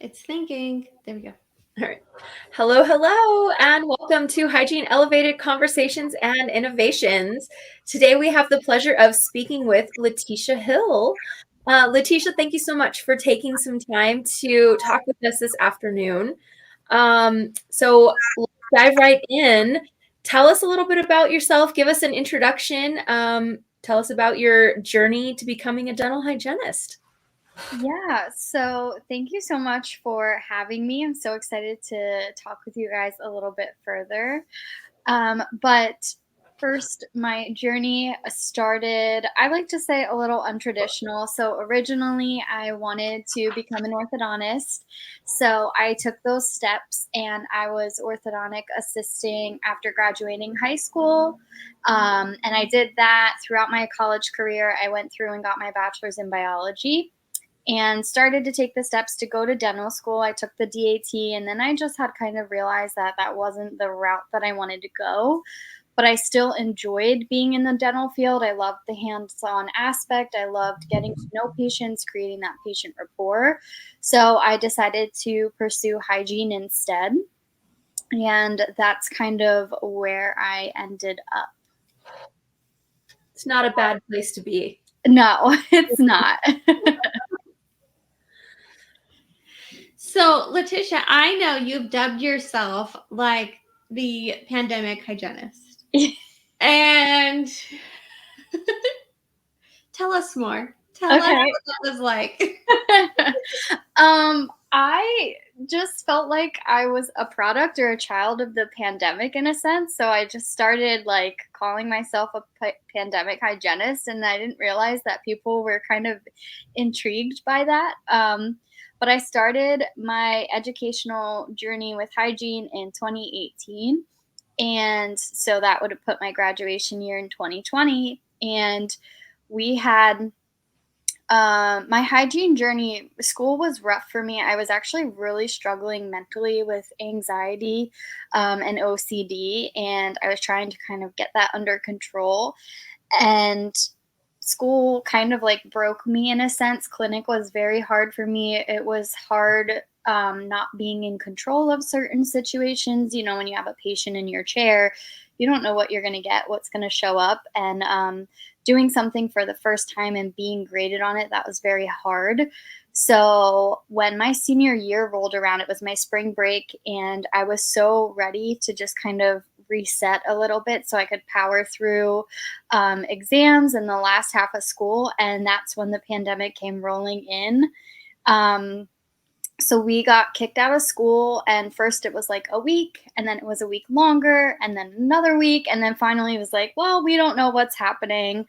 It's thinking. There we go. All right. Hello, hello, and welcome to Hygiene Elevated Conversations and Innovations. Today we have the pleasure of speaking with Letitia Hill. Letitia, thank you so much for taking some time to talk with us this afternoon. So let's dive right in. Tell us a little bit about yourself. Give us an introduction. Tell us about your journey to becoming a dental hygienist. Yeah, so thank you so much for having me. I'm so excited to talk with you guys a little bit further. But first, my journey started, I like to say, a little untraditional. So originally, I wanted to become an orthodontist. So I took those steps and I was orthodontic assisting after graduating high school. And I did that throughout my college career. I went through and got my bachelor's in biology and started to take the steps to go to dental school. I took the DAT, and then I just had kind of realized that that wasn't the route that I wanted to go. But I still enjoyed being in the dental field. I loved the hands-on aspect. I loved getting to know patients, creating that patient rapport. So I decided to pursue hygiene instead. And that's kind of where I ended up. It's not a bad place to be. No, it's not. So, Letitia, I know you've dubbed yourself like the pandemic hygienist. And tell us more. Tell us Okay. what that was like. I just felt like I was a product or a child of the pandemic in a sense. So I just started like calling myself a pandemic hygienist, and I didn't realize that people were kind of intrigued by that. But I started my educational journey with hygiene in 2018. And so that would have put my graduation year in 2020. And we had my hygiene journey, school was rough for me. I was actually really struggling mentally with anxiety and OCD, and I was trying to kind of get that under control. And school kind of like broke me in a sense. Clinic was very hard for me. It was hard not being in control of certain situations. You know, when you have a patient in your chair, you don't know what you're going to get, what's going to show up. And doing something for the first time and being graded on it, that was very hard. So when my senior year rolled around, it was my spring break, and I was so ready to just kind of reset a little bit so I could power through exams and the last half of school. And that's when the pandemic came rolling in. So we got kicked out of school, and first it was like a week, and then it was a week longer, and then another week, and then finally it was like, well, we don't know what's happening.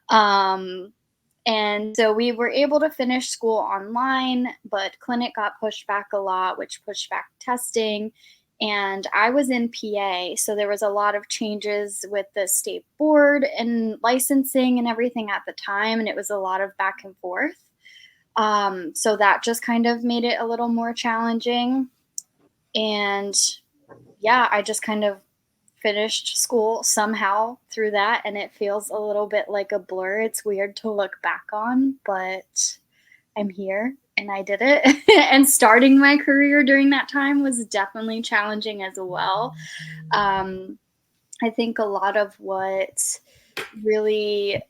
And so we were able to finish school online, but clinic got pushed back a lot, which pushed back testing. And I was in PA, so there was a lot of changes with the state board and licensing and everything at the time, and it was a lot of back and forth. So that just kind of made it a little more challenging. And yeah, I just kind of finished school somehow through that, and it feels a little bit like a blur. It's weird to look back on, but I'm here and I did it. And starting my career during that time was definitely challenging as well. I think a lot of what really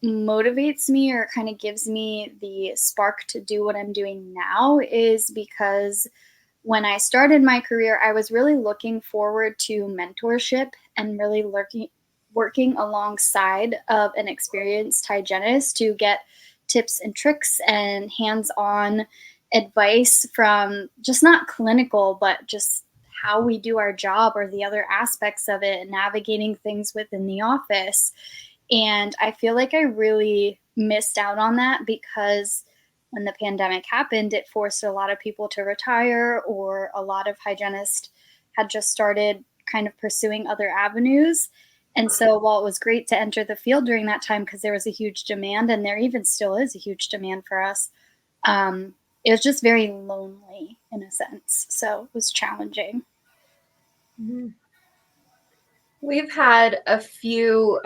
motivates me or kind of gives me the spark to do what I'm doing now is because when I started my career, I was really looking forward to mentorship and really working alongside of an experienced hygienist to get tips and tricks and hands-on advice from just not clinical, but just how we do our job or the other aspects of it, navigating things within the office. And I feel like I really missed out on that because when the pandemic happened, it forced a lot of people to retire, or a lot of hygienists had just started kind of pursuing other avenues. And so while it was great to enter the field during that time because there was a huge demand, and there even still is a huge demand for us, it was just very lonely in a sense. So it was challenging. Mm-hmm. We've had a few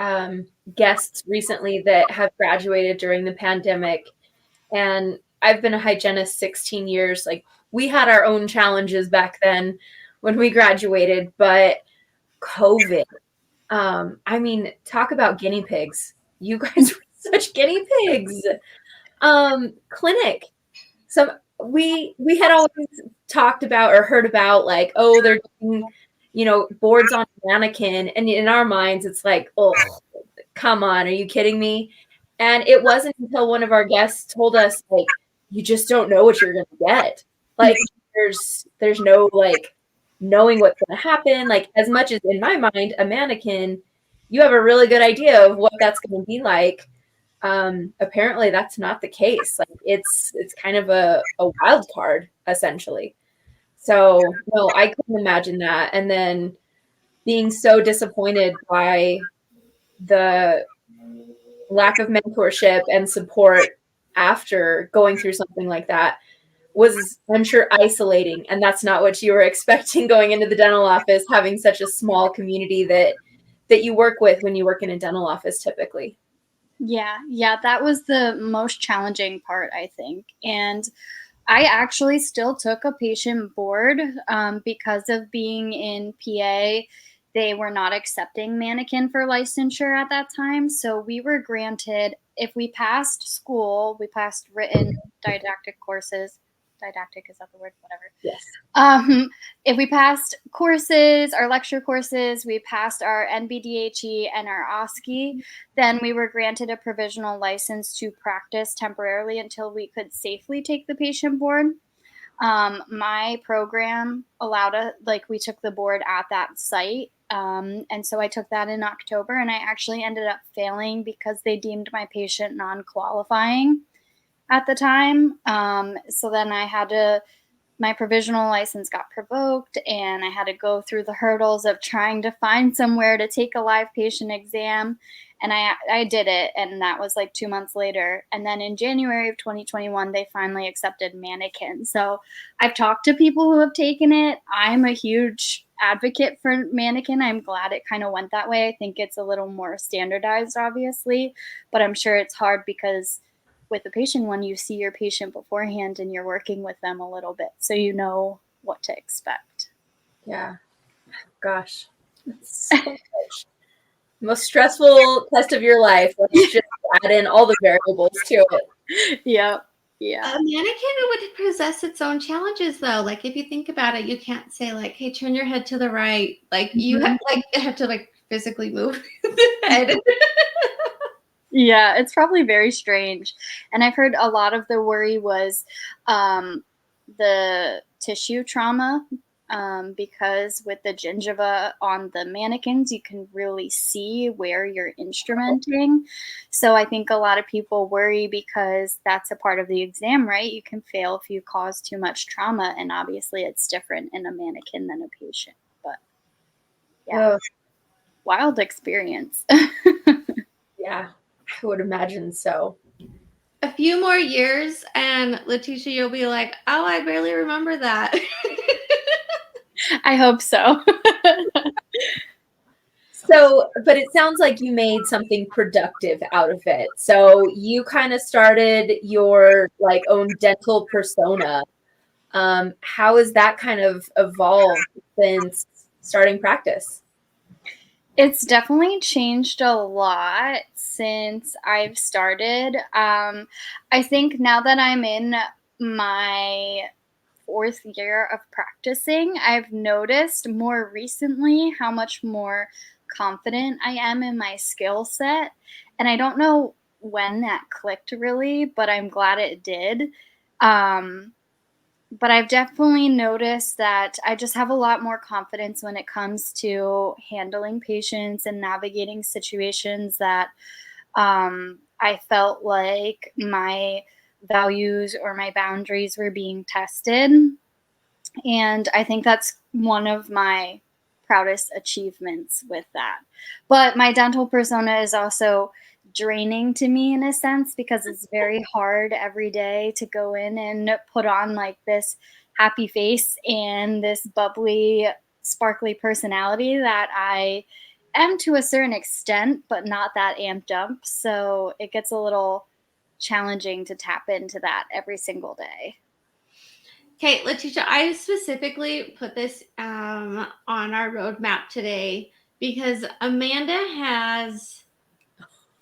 guests recently that have graduated during the pandemic, and I've been a hygienist 16 years. Like, we had our own challenges back then when we graduated, but COVID, I mean, talk about guinea pigs. You guys were such guinea pigs. Clinic. We had always talked about or heard about, like, oh, they're doing, boards on mannequin, and in our minds it's like, oh, come on, are you kidding me? And it wasn't until one of our guests told us, like, you just don't know what you're gonna get. Like, there's no, like, knowing what's gonna happen. Like, as much as in my mind a mannequin, you have a really good idea of what that's gonna be like. Apparently that's not the case. Like, it's kind of a wild card, essentially. So no, I couldn't imagine that. And then being so disappointed by the lack of mentorship and support after going through something like that was, I'm sure, isolating. And that's not what you were expecting going into the dental office, having such a small community that you work with when you work in a dental office typically. Yeah, that was the most challenging part, I think. And I actually still took a patient board because of being in PA. They were not accepting mannequin for licensure at that time. So we were granted, if we passed school, we passed written didactic courses. Didactic, is that the word? Whatever. Yes. If we passed courses, our lecture courses, we passed our NBDHE and our OSCE, then we were granted a provisional license to practice temporarily until we could safely take the patient board. My program allowed us, like, we took the board at that site. And so I took that in October, and I actually ended up failing because they deemed my patient non-qualifying at the time. So then my provisional license got revoked, and I had to go through the hurdles of trying to find somewhere to take a live patient exam. And I did it, and that was like 2 months later. And then in January of 2021, they finally accepted mannequin. So I've talked to people who have taken it. I'm a huge advocate for mannequin. I'm glad it kind of went that way. I think it's a little more standardized, obviously, but I'm sure it's hard because with the patient one, you see your patient beforehand and you're working with them a little bit, so you know what to expect. Yeah. Gosh. It's so much. Most stressful test of your life. Let's just add in all the variables to it. Yeah. A mannequin would possess its own challenges, though. Like, if you think about it, you can't say, like, hey, turn your head to the right. Like, you have to like physically move the head. Yeah, it's probably very strange. And I've heard a lot of the worry was the tissue trauma, because with the gingiva on the mannequins, you can really see where you're instrumenting. So I think a lot of people worry because that's a part of the exam, right? You can fail if you cause too much trauma, and obviously it's different in a mannequin than a patient. But yeah, wild experience. Yeah, I would imagine so. A few more years, and Letitia, you'll be like, oh, I barely remember that. I hope so. So, but it sounds like you made something productive out of it. So you kind of started your, like, own dental persona. How has that kind of evolved since starting practice? It's definitely changed a lot since I've started. I think now that I'm in my 4th year of practicing, I've noticed more recently how much more confident I am in my skill set. And I don't know when that clicked really, but I'm glad it did. But I've definitely noticed that I just have a lot more confidence when it comes to handling patients and navigating situations that I felt like my values or my boundaries were being tested. And I think that's one of my proudest achievements with that. But my dental persona is also draining to me in a sense because it's very hard every day to go in and put on like this happy face and this bubbly, sparkly personality that I am to a certain extent, but not that amped up. So it gets a little challenging to tap into that every single day. Okay, Letitia, I specifically put this on our roadmap today because Amanda has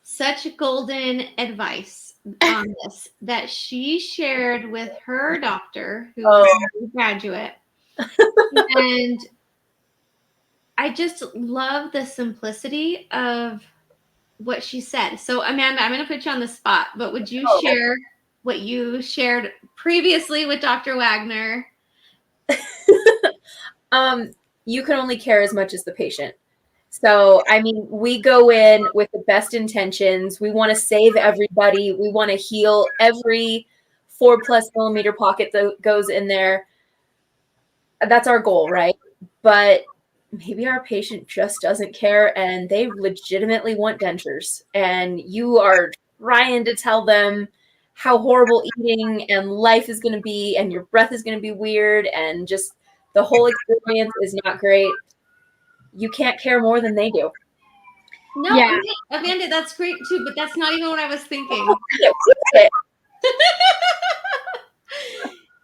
such golden advice on this that she shared with her doctor, who is a graduate. And I just love the simplicity of what she said. So, Amanda, I'm going to put you on the spot, but would you share what you shared previously with Dr. Wagner? You can only care as much as the patient. So, I mean, we go in with the best intentions. We want to save everybody. We want to heal every 4+ millimeter pocket that goes in there. That's our goal, right? But maybe our patient just doesn't care and they legitimately want dentures. And you are trying to tell them how horrible eating and life is going to be, and your breath is going to be weird, and just the whole experience is not great. You can't care more than they do. No, yeah. Amanda, that's great too, but that's not even what I was thinking.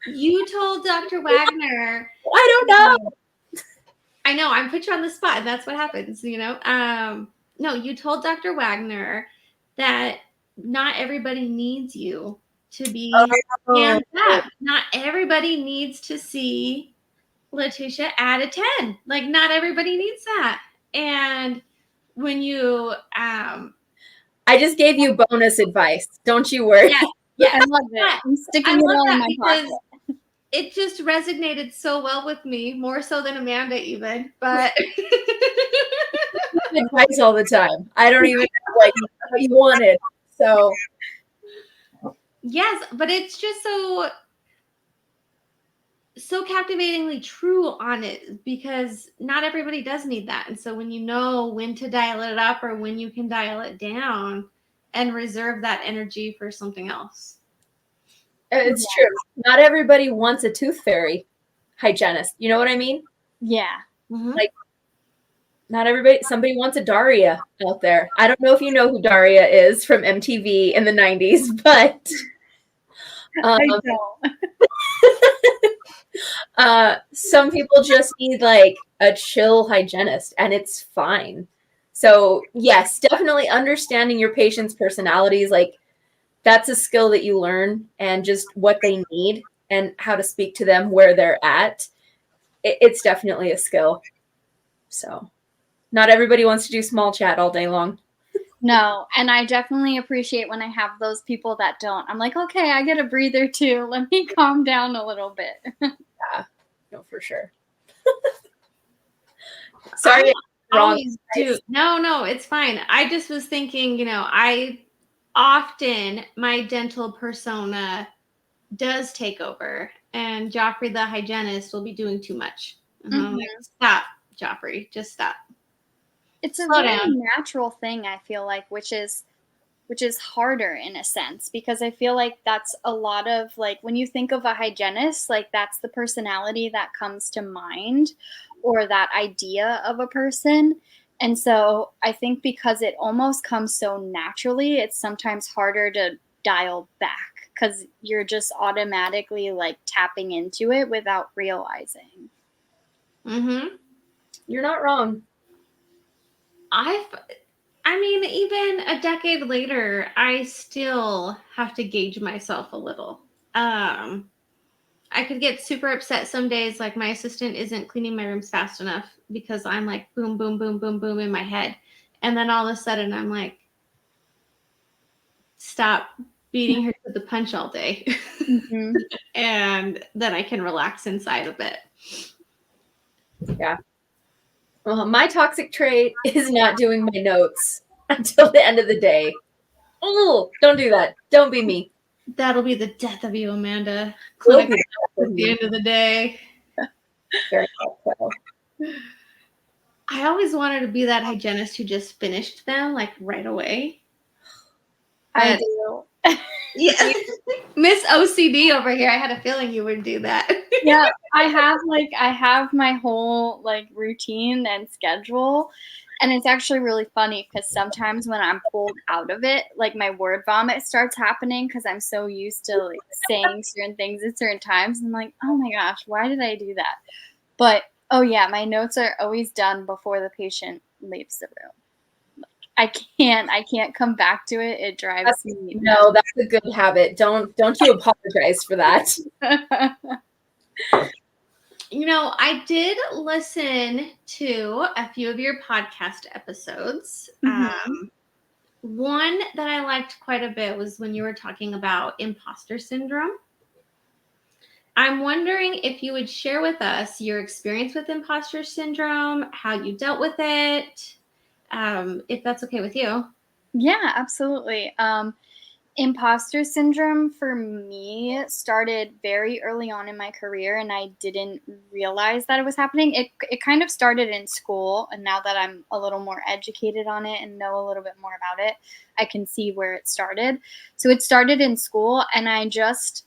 You told Dr. Wagner. I don't know. I know, I'm put you on the spot, and that's what happens, you know. No, you told Dr. Wagner that not everybody needs you to be hands up. Not everybody needs to see Letitia at a 10. Like, not everybody needs that. And when you I just gave you bonus advice. Don't you worry. Yeah, I love it. I'm sticking it all in my pocket. It just resonated so well with me, more so than Amanda even. But advice all the time. I don't even know what you wanted. So yes, but it's just so captivatingly true on it, because not everybody does need that. And so when you know when to dial it up or when you can dial it down and reserve that energy for something else. It's true. Not everybody wants a tooth fairy hygienist. You know what I mean? Yeah. Mm-hmm. Like, not everybody, somebody wants a Daria out there. I don't know if you know who Daria is from MTV in the 90s, but I don't. Some people just need like a chill hygienist, and it's fine. So yes, definitely understanding your patient's personalities, like that's a skill that you learn, and just what they need and how to speak to them where they're at. It's definitely a skill. So not everybody wants to do small chat all day long. No, and I definitely appreciate when I have those people that don't. I'm like, okay, I get a breather too. Let me calm down a little bit. Yeah, no, for sure. Sorry, wrong. No, it's fine. I just was thinking, you know, my dental persona does take over, and Joffrey the hygienist will be doing too much. Mm-hmm. Like, stop, Joffrey, just stop. It's a very natural thing, I feel like, which is harder in a sense, because I feel like that's a lot of, like, when you think of a hygienist, like that's the personality that comes to mind, or that idea of a person. And so I think because it almost comes so naturally, it's sometimes harder to dial back, because you're just automatically like tapping into it without realizing. Mm-hmm. You're not wrong. I mean, even a decade later, I still have to gauge myself a little. I could get super upset some days, like my assistant isn't cleaning my rooms fast enough, because I'm like boom, boom, boom, boom, boom in my head. And then all of a sudden I'm like, stop beating her to the punch all day. Mm-hmm. And then I can relax inside a bit. Yeah. Well, my toxic trait is not doing my notes until the end of the day. Oh, don't do that. Don't be me. That'll be the death of you, Amanda. Clinic at the end of the day. Very well. I always wanted to be that hygienist who just finished them like right away. I do. Yeah. Miss OCD over here. I had a feeling you would do that. Yeah, I have my whole like routine and schedule. And it's actually really funny because sometimes when I'm pulled out of it, like my word vomit starts happening because I'm so used to like saying certain things at certain times. I'm like, oh my gosh, why did I do that? But oh yeah, my notes are always done before the patient leaves the room. I can't come back to it. It drives me nuts. No, that's a good habit. Don't you apologize for that. You know, I did listen to a few of your podcast episodes. One that I liked quite a bit was when you were talking about imposter syndrome. I'm wondering if you would share with us your experience with imposter syndrome, how you dealt with it, if that's okay with you. Yeah, absolutely. Imposter syndrome for me started very early on in my career, and I didn't realize that it was happening. It kind of started in school, and now that I'm a little more educated on it and know a little bit more about it, I can see where it started. So it started in school, and I just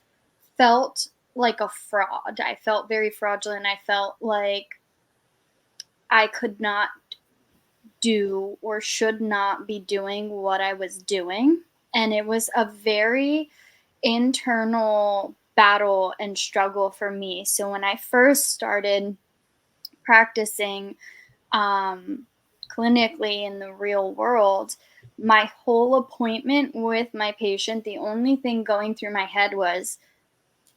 felt like a fraud. I felt very fraudulent. I felt like I could not do or should not be doing what I was doing. And it was a very internal battle and struggle for me. So when I first started practicing clinically in the real world, my whole appointment with my patient, the only thing going through my head was,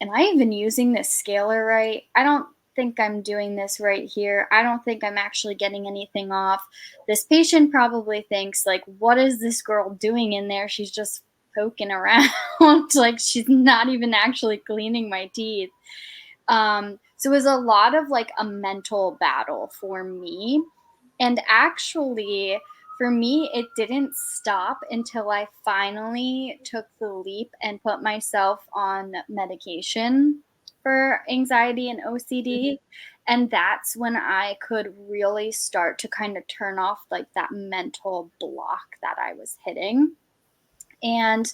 am I even using this scaler right? I don't think I'm doing this right here. I don't think I'm actually getting anything off. This patient probably thinks, like, what is this girl doing in there? She's just poking around. Like, she's not even actually cleaning my teeth. So it was a lot of like a mental battle for me. And actually, for me, it didn't stop until I finally took the leap and put myself on medication for anxiety and OCD. And that's when I could really start to kind of turn off like that mental block that I was hitting. And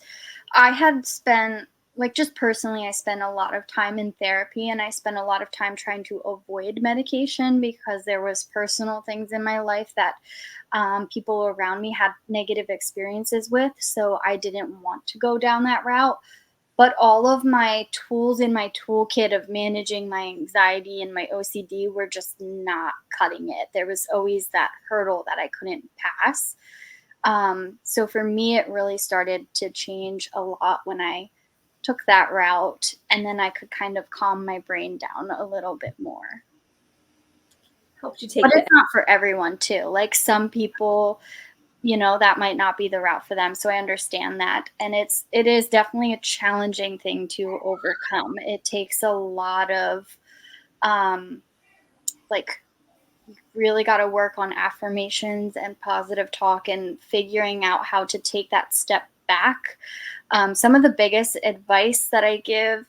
I had spent, like, just personally, I spent a lot of time in therapy, and I spent a lot of time trying to avoid medication because there was personal things in my life that people around me had negative experiences with. So I didn't want to go down that route. But all of my tools in my toolkit of managing my anxiety and my OCD were just not cutting it. There was always that hurdle that I couldn't pass. So for me, it really started to change a lot when I took that route, and then I could kind of calm my brain down a little bit more. Helped you take But it. it's not for everyone too. Like some people, you know, that might not be the route for them. So I understand that. And it is definitely a challenging thing to overcome. It takes a lot of like, really got to work on affirmations and positive talk and figuring out how to take that step back. Some of the biggest advice that I give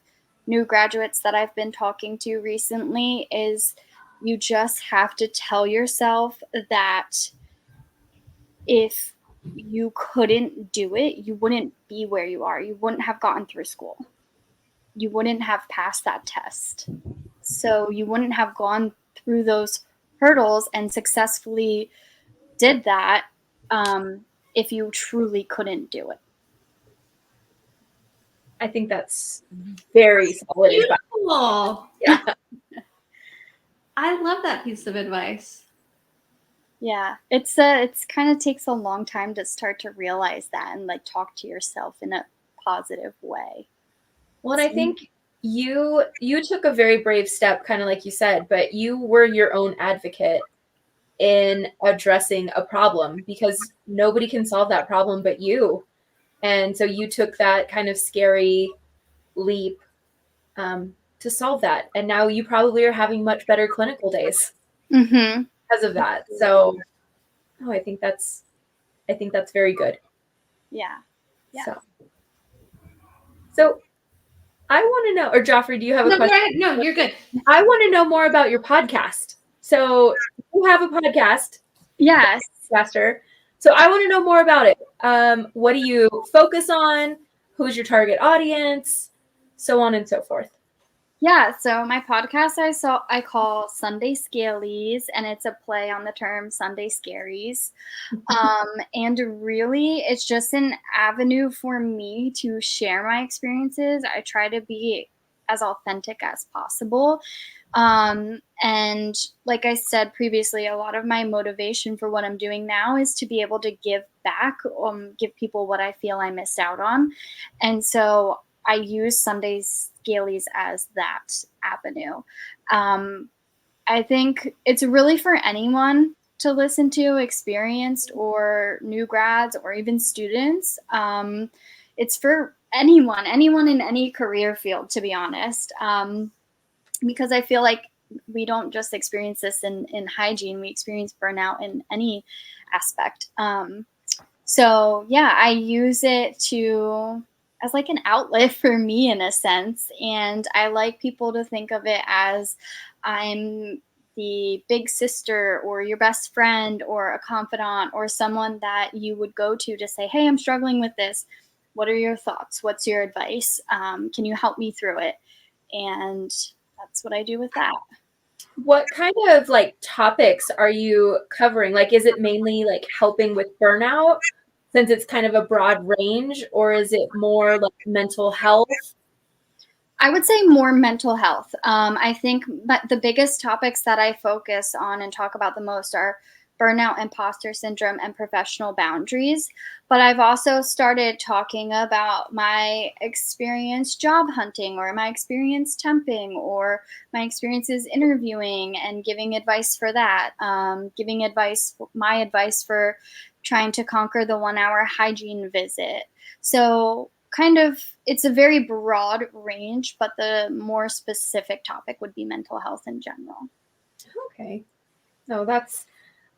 new graduates that I've been talking to recently is you just have to tell yourself that if you couldn't do it, you wouldn't be where you are. You wouldn't have gotten through school. You wouldn't have passed that test. So you wouldn't have gone through those hurdles and successfully did that if you truly couldn't do it. I think that's very solid advice. Beautiful. Yeah. I love that piece of advice. Yeah, it's kind of takes a long time to start to realize that and like talk to yourself in a positive way. Well, and I think you took a very brave step, kind of like you said, but you were your own advocate in addressing a problem because nobody can solve that problem but you. And so you took that kind of scary leap to solve that. And now you probably are having much better clinical days because of that. So I think that's very good. Yeah. So I want to know, or Joffrey, do you have a question? Go ahead. No, you're good. I want to know more about your podcast. So you have a podcast. Yes. Podcaster. So I want to know more about it. What do you focus on? Who's your target audience? So on and so forth. Yeah, so my podcast I call Sunday Scalies, and it's a play on the term Sunday Scaries. And really, it's just an avenue for me to share my experiences. I try to be as authentic as possible. And like I said previously, a lot of my motivation for what I'm doing now is to be able to give back, give people what I feel I missed out on. And so I use Sunday Scalies as that avenue. Um, I think it's really for anyone to listen to, experienced or new grads or even students. It's for anyone in any career field, to be honest, because I feel like we don't just experience this in hygiene, we experience burnout in any aspect. So yeah, I use it to as like an outlet for me in a sense, and I like people to think of it as I'm the big sister or your best friend or a confidant or someone that you would go to say, hey, I'm struggling with this. What are your thoughts? What's your advice? Can you help me through it? And that's what I do with that. What kind of like topics are you covering? Like, is it mainly like helping with burnout since it's kind of a broad range, or is it more like mental health? I would say more mental health. I think but the biggest topics that I focus on and talk about the most are burnout, imposter syndrome, and professional boundaries. But I've also started talking about my experience job hunting or my experience temping or my experiences interviewing and giving advice for that. Giving advice, my advice for trying to conquer the 1 hour hygiene visit. So kind of it's a very broad range, but the more specific topic would be mental health in general. Okay. No, that's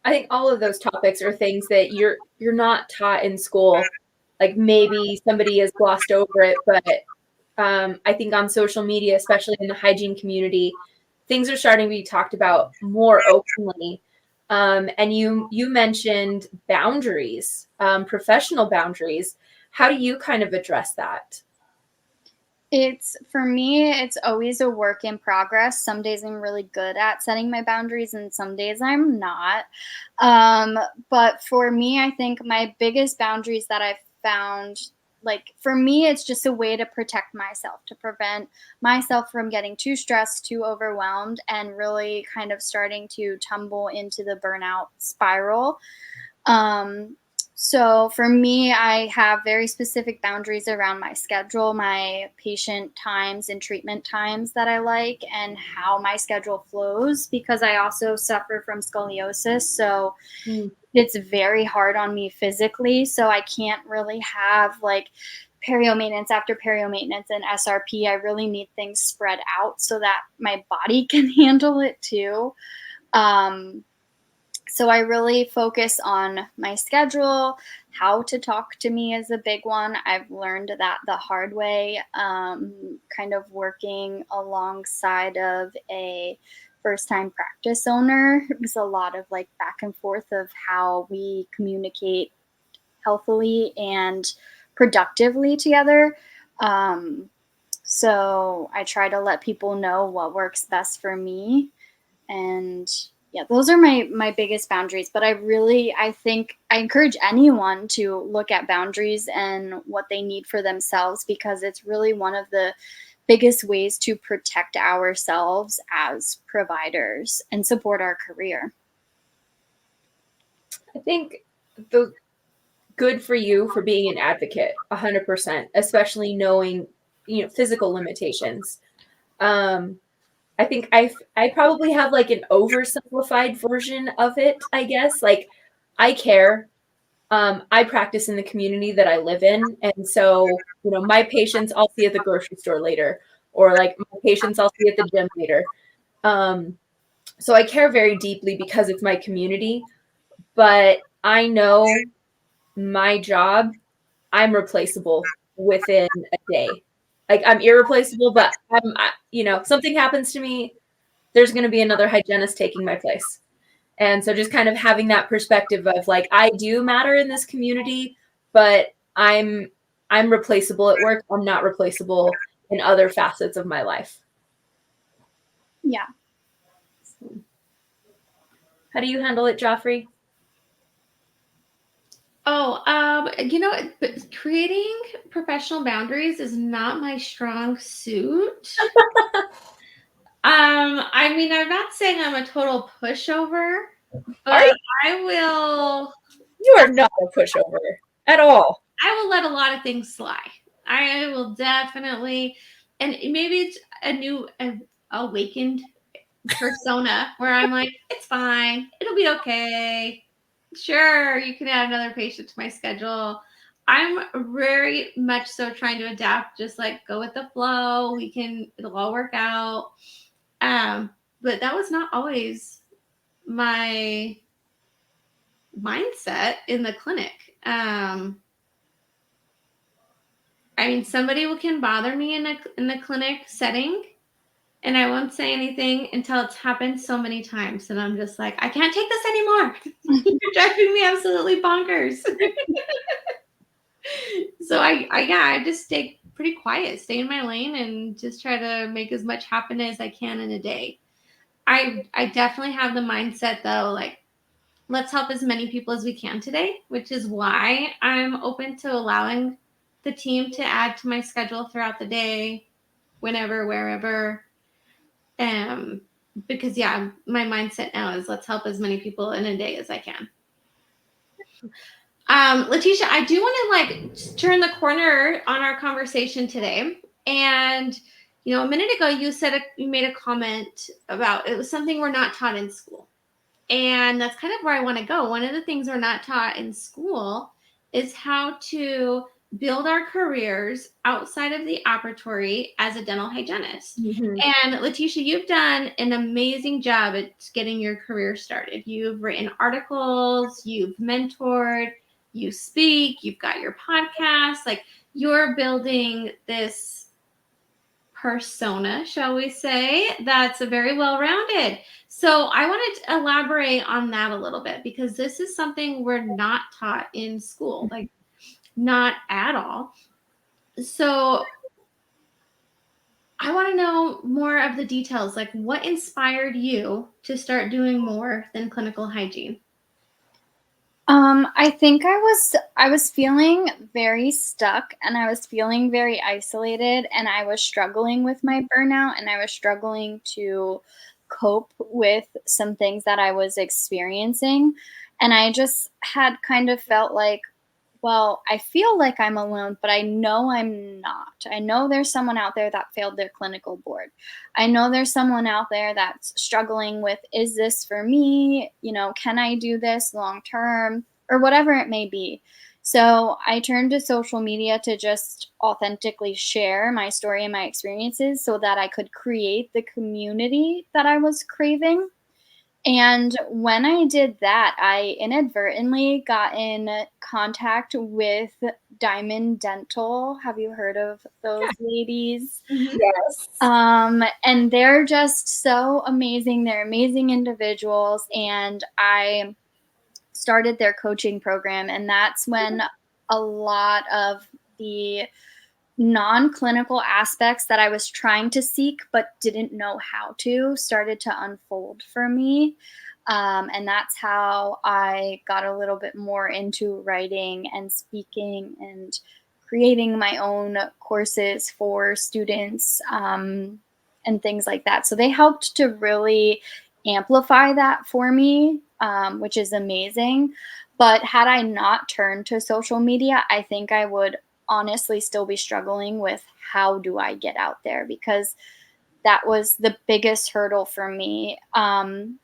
I think all of those topics are things that you're not taught in school. Like maybe somebody has glossed over it, but I think on social media, especially in the hygiene community, things are starting to be talked about more openly. And you mentioned boundaries, professional boundaries. How do you kind of address that? It's for me, it's always a work in progress. Some days I'm really good at setting my boundaries, and some days I'm not. But for me, I think my biggest boundaries that I've found, like for me, it's just a way to protect myself, to prevent myself from getting too stressed, too overwhelmed, and really kind of starting to tumble into the burnout spiral. Um, so for me, I have very specific boundaries around my schedule, my patient times and treatment times that I like, and how my schedule flows because I also suffer from scoliosis. So Mm. it's very hard on me physically. So I can't really have like perio maintenance after perio maintenance and SRP. I really need things spread out so that my body can handle it too. Um, so I really focus on my schedule. How to talk to me is a big one. I've learned that the hard way, kind of working alongside of a first time practice owner. It was a lot of like back and forth of how we communicate healthily and productively together. Um, so I try to let people know what works best for me, and yeah, those are my biggest boundaries. But I think I encourage anyone to look at boundaries and what they need for themselves, because it's really one of the biggest ways to protect ourselves as providers and support our career. I think the good for you for being an advocate, 100%, especially knowing, physical limitations. I think I probably have like an oversimplified version of it, I guess. Like I care. I practice in the community that I live in. And so, my patients I'll see at the grocery store later, or like my patients I'll see at the gym later. Um, so I care very deeply because it's my community, but I know my job, I'm replaceable within a day. Like I'm irreplaceable, but something happens to me, there's going to be another hygienist taking my place. And so just kind of having that perspective of like, I do matter in this community, but I'm replaceable at work. I'm not replaceable in other facets of my life. Yeah. How do you handle it, Joffrey? Creating professional boundaries is not my strong suit. I'm not saying I'm a total pushover, but I will. You are not a pushover at all. I will let a lot of things slide. I will definitely, and maybe it's a new awakened persona where I'm like, it's fine, it'll be okay. Sure, you can add another patient to my schedule. I'm very much so trying to adapt, just like go with the flow. It'll all work out. But that was not always my mindset in the clinic. Somebody can bother me in the clinic setting, and I won't say anything until it's happened so many times, and I'm just like, I can't take this anymore. You're driving me absolutely bonkers. So I just stay pretty quiet, stay in my lane, and just try to make as much happen as I can in a day. I definitely have the mindset though, like, let's help as many people as we can today, which is why I'm open to allowing the team to add to my schedule throughout the day, whenever, wherever. Because my mindset now is let's help as many people in a day as I can. Letitia, I do want to turn the corner on our conversation today. And, a minute ago, you made a comment about it was something we're not taught in school. And that's kind of where I want to go. One of the things we're not taught in school is how to build our careers outside of the operatory as a dental hygienist. Mm-hmm. And Letitia, you've done an amazing job at getting your career started. You've written articles, you've mentored, you speak, you've got your podcast. Like, you're building this persona, shall we say, that's very well-rounded. So I wanted to elaborate on that a little bit, because this is something we're not taught in school, like not at all. So I want to know more of the details, like what inspired you to start doing more than clinical hygiene? I think I was feeling very stuck, and I was feeling very isolated, and I was struggling with my burnout, and I was struggling to cope with some things that I was experiencing. And I just had kind of felt like, well, I feel like I'm alone, but I know I'm not. I know there's someone out there that failed their clinical board. I know there's someone out there that's struggling with, is this for me? Can I do this long term, or whatever it may be? So I turned to social media to just authentically share my story and my experiences so that I could create the community that I was craving. And when I did that, I inadvertently got in contact with Diamond Dental. Have you heard of those ladies? Mm-hmm. Yes. And they're just so amazing. They're amazing individuals. And I started their coaching program. And that's when a lot of the non-clinical aspects that I was trying to seek but didn't know how to started to unfold for me. And that's how I got a little bit more into writing and speaking and creating my own courses for students, and things like that. So they helped to really amplify that for me, which is amazing. But had I not turned to social media, I think I would honestly still be struggling with how do I get out there, because that was the biggest hurdle for me. In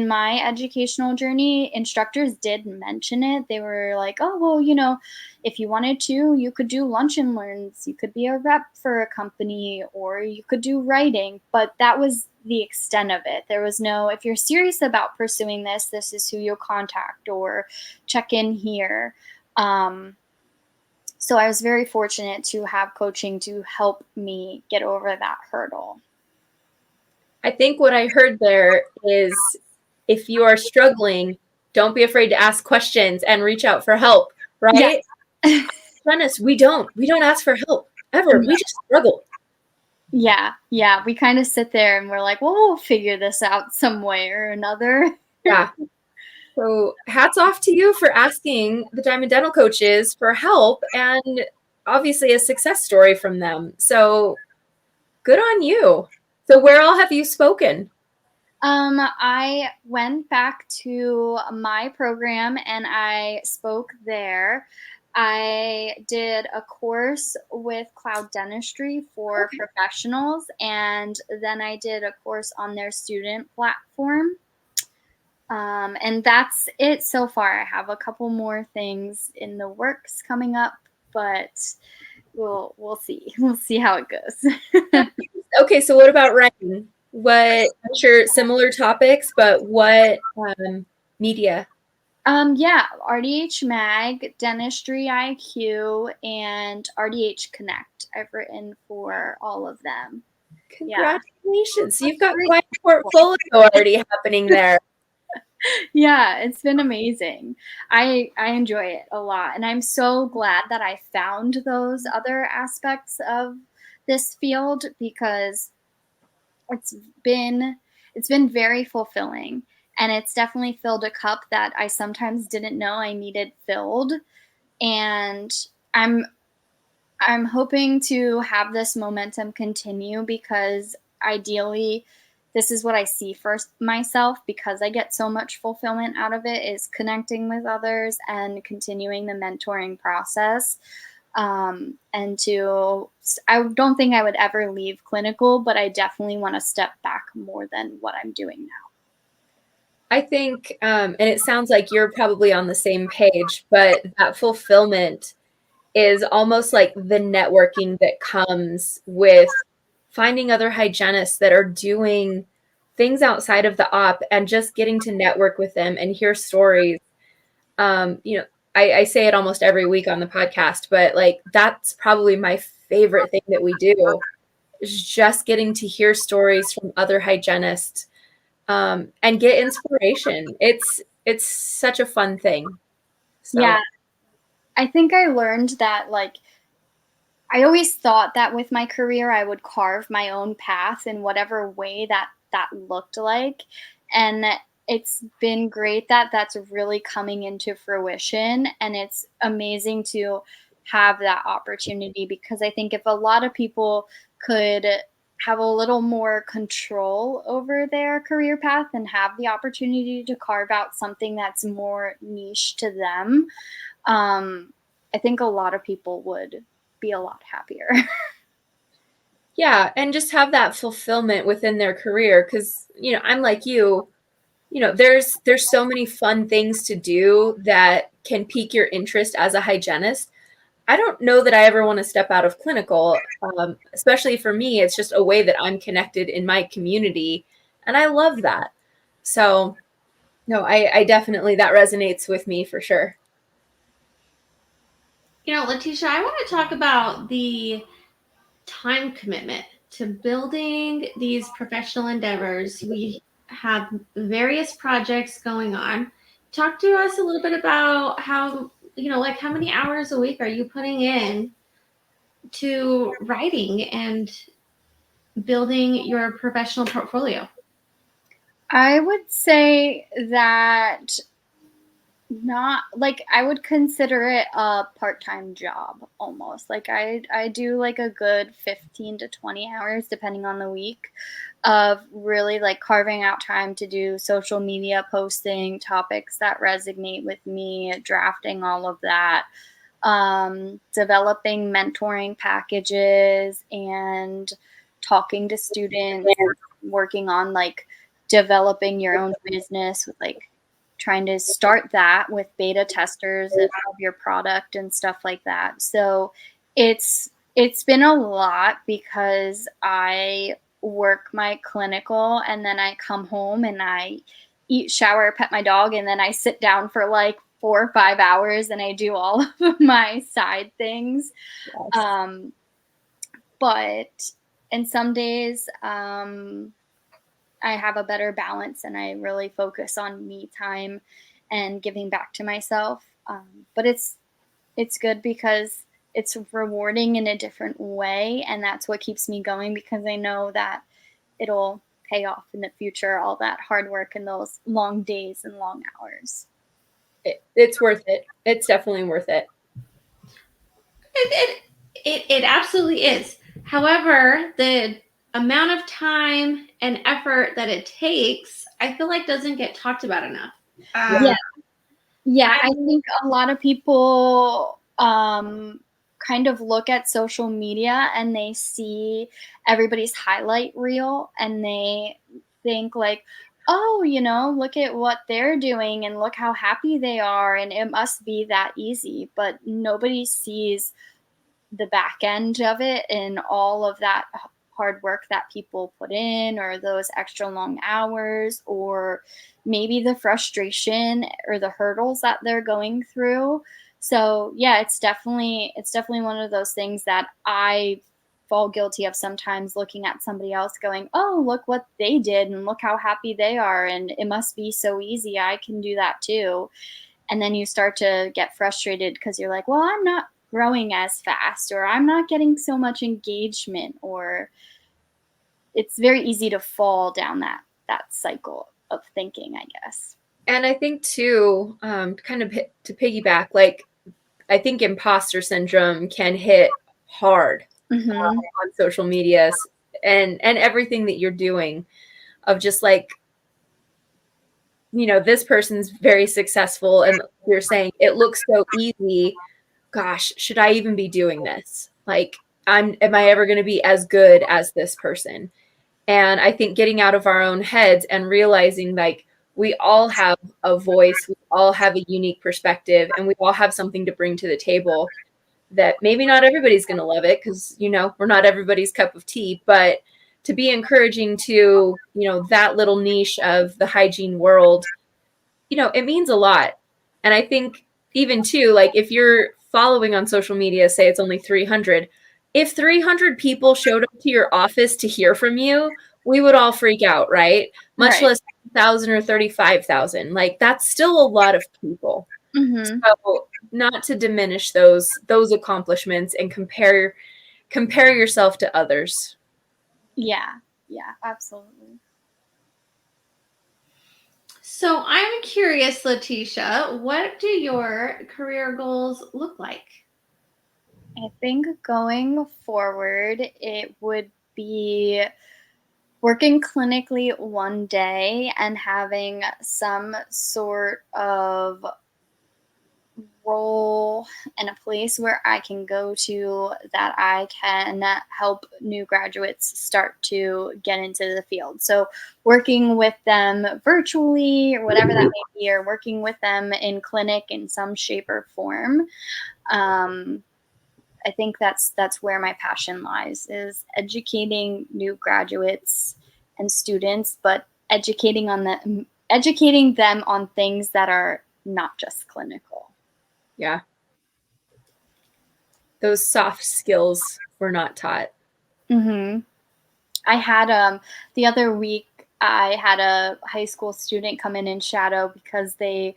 my educational journey, instructors did mention it. They were like, oh, well, if you wanted to, you could do lunch and learns, you could be a rep for a company, or you could do writing. But that was the extent of it. There was no, if you're serious about pursuing this, this is who you'll contact, or check in here. So I was very fortunate to have coaching to help me get over that hurdle. I think what I heard there is, if you are struggling, don't be afraid to ask questions and reach out for help, right? Yeah. Honest, we don't ask for help ever. We just struggle. Yeah. We kind of sit there and we're like, well, we'll figure this out some way or another. Yeah. So hats off to you for asking the Diamond Dental coaches for help, and obviously a success story from them. So good on you. So where all have you spoken? I went back to my program and I spoke there. I did a course with Cloud Dentistry for professionals, and then I did a course on their student platform. And that's it so far. I have a couple more things in the works coming up, but we'll see. We'll see how it goes. Okay, so what about writing? What, I'm sure similar topics, but what media? Yeah, RDH Mag, Dentistry IQ, and RDH Connect. I've written for all of them. Congratulations. You've got quite a portfolio already happening there. Yeah, it's been amazing. I enjoy it a lot, and I'm so glad that I found those other aspects of this field because it's been very fulfilling, and it's definitely filled a cup that I sometimes didn't know I needed filled. And I'm hoping to have this momentum continue because ideally this is what I see for myself, because I get so much fulfillment out of it, is connecting with others and continuing the mentoring process. And I don't think I would ever leave clinical, but I definitely want to step back more than what I'm doing now. I think, and it sounds like you're probably on the same page, but that fulfillment is almost like the networking that comes with finding other hygienists that are doing things outside of the op and just getting to network with them and hear stories. I say it almost every week on the podcast, but like that's probably my favorite thing that we do is just getting to hear stories from other hygienists and get inspiration. It's such a fun thing. So. Yeah, I think I learned that, like, I always thought that with my career, I would carve my own path in whatever way that looked like. And it's been great that that's really coming into fruition. And it's amazing to have that opportunity, because I think if a lot of people could have a little more control over their career path and have the opportunity to carve out something that's more niche to them, I think a lot of people would be a lot happier. Yeah, and just have that fulfillment within their career because, I'm like you, there's so many fun things to do that can pique your interest as a hygienist. I don't know that I ever want to step out of clinical, especially for me. It's just a way that I'm connected in my community, and I love that. So, no, I definitely, that resonates with me for sure. Letitia, I want to talk about the time commitment to building these professional endeavors. We have various projects going on. Talk to us a little bit about how, like how many hours a week are you putting in to writing and building your professional portfolio? I would say that not like I would consider it a part-time job almost. Like I do like a good 15 to 20 hours depending on the week of really like carving out time to do social media posting, topics that resonate with me, drafting all of that, developing mentoring packages and talking to students, working on like developing your own business with like trying to start that with beta testers of your product and stuff like that. So it's been a lot because I work my clinical and then I come home and I eat, shower, pet my dog, and then I sit down for like 4 or 5 hours and I do all of my side things. Yes. But and some days I have a better balance and I really focus on me time and giving back to myself. But it's good because it's rewarding in a different way, and that's what keeps me going, because I know that it'll pay off in the future, all that hard work and those long days and long hours. It's worth it. It's definitely worth it. It absolutely is. However, the amount of time and effort that it takes, I feel like doesn't get talked about enough. Yeah, I think a lot of people kind of look at social media and they see everybody's highlight reel and they think like, oh, look at what they're doing and look how happy they are and it must be that easy. But nobody sees the back end of it and all of that hard work that people put in, or those extra long hours, or maybe the frustration or the hurdles that they're going through. So yeah, it's definitely one of those things that I fall guilty of sometimes, looking at somebody else going, oh, look what they did and look how happy they are and it must be so easy, I can do that too. And then you start to get frustrated because you're like, well, I'm not growing as fast, or I'm not getting so much engagement, or it's very easy to fall down that cycle of thinking, I guess. And I think too, kind of to piggyback, like I think imposter syndrome can hit hard on social media and everything that you're doing, of just like, this person's very successful and you're saying it looks so easy. Gosh, should I even be doing this? Like, am I ever going to be as good as this person? And I think getting out of our own heads and realizing like we all have a voice, we all have a unique perspective, and we all have something to bring to the table that maybe not everybody's going to love it because, we're not everybody's cup of tea, but to be encouraging to, that little niche of the hygiene world, it means a lot. And I think even too, like if you're following on social media, say it's only 300, if 300 people showed up to your office to hear from you, we would all freak out, right? Much less 1,000 or 35,000. Like that's still a lot of people. So not to diminish those accomplishments and compare yourself to others. Yeah, absolutely. So I'm curious, Letitia, what do your career goals look like? I think going forward, it would be working clinically one day and having some sort of role in a place where I can go to that I can help new graduates start to get into the field. So working with them virtually or whatever that may be, or working with them in clinic in some shape or form. I think that's where my passion lies, is educating new graduates and students, but educating them on things that are not just clinical. Yeah. Those soft skills were not taught. I had the other week I had a high school student come in and shadow because they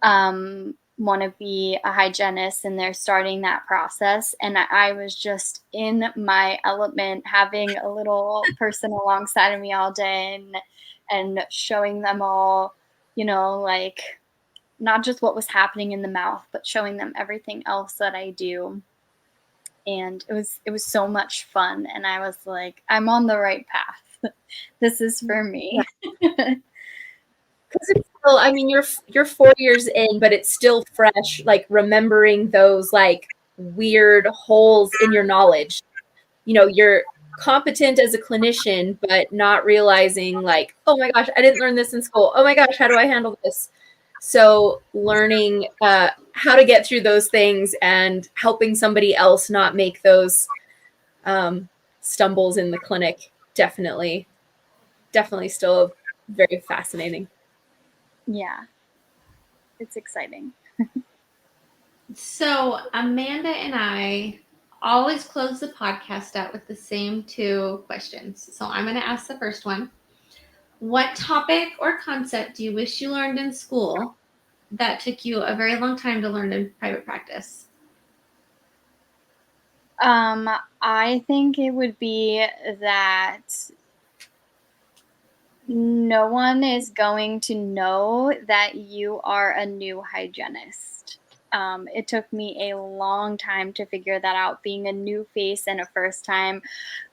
want to be a hygienist and they're starting that process, and I was just in my element, having a little person alongside of me all day and showing them all, like not just what was happening in the mouth, but showing them everything else that I do. And it was so much fun, and I was like, I'm on the right path. This is for me. Because it's still, I mean, you're 4 years in, but it's still fresh, like remembering those like weird holes in your knowledge. You're competent as a clinician, but not realizing like, oh my gosh, I didn't learn this in school. Oh my gosh, how do I handle this? So learning how to get through those things and helping somebody else not make those stumbles in the clinic, definitely still very fascinating. Yeah, it's exciting. So Amanda and I always close the podcast out with the same 2 questions. So I'm going to ask the first one. What topic or concept do you wish you learned in school that took you a very long time to learn in private practice? I think it would be that no one is going to know that you are a new hygienist. It took me a long time to figure that out, being a new face and a first time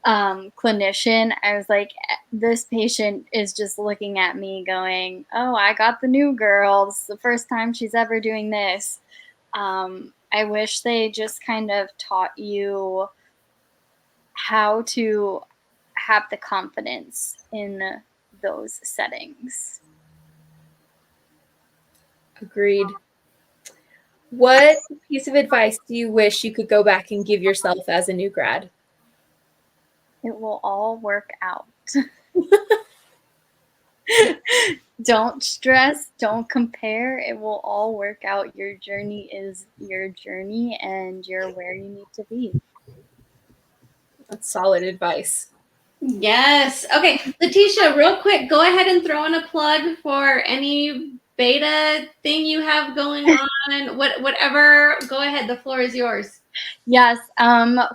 clinician. I was like, this patient is just looking at me going, oh, I got the new girl. This is the first time she's ever doing this. I wish they just kind of taught you how to have the confidence in those settings. Agreed. What piece of advice do you wish you could go back and give yourself as a new grad? It will all work out. Don't stress, don't compare. It will all work out. Your journey is your journey, and you're where you need to be. That's solid advice. Yes. Okay, Letitia, real quick, go ahead and throw in a plug for any beta thing you have going on. Whatever. Go ahead. The floor is yours. Yes.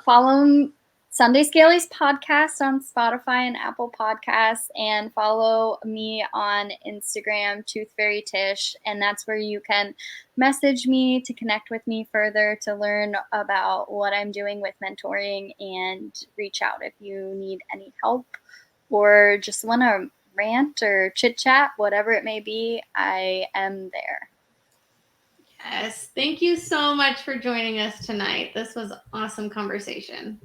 Follow Sunday Scalies podcast on Spotify and Apple Podcasts, and follow me on Instagram, Tooth Fairy Tish, and that's where you can message me to connect with me further, to learn about what I'm doing with mentoring, and reach out if you need any help or just want to rant or chit chat, whatever it may be. I am there. Yes. Thank you so much for joining us tonight. This was an awesome conversation.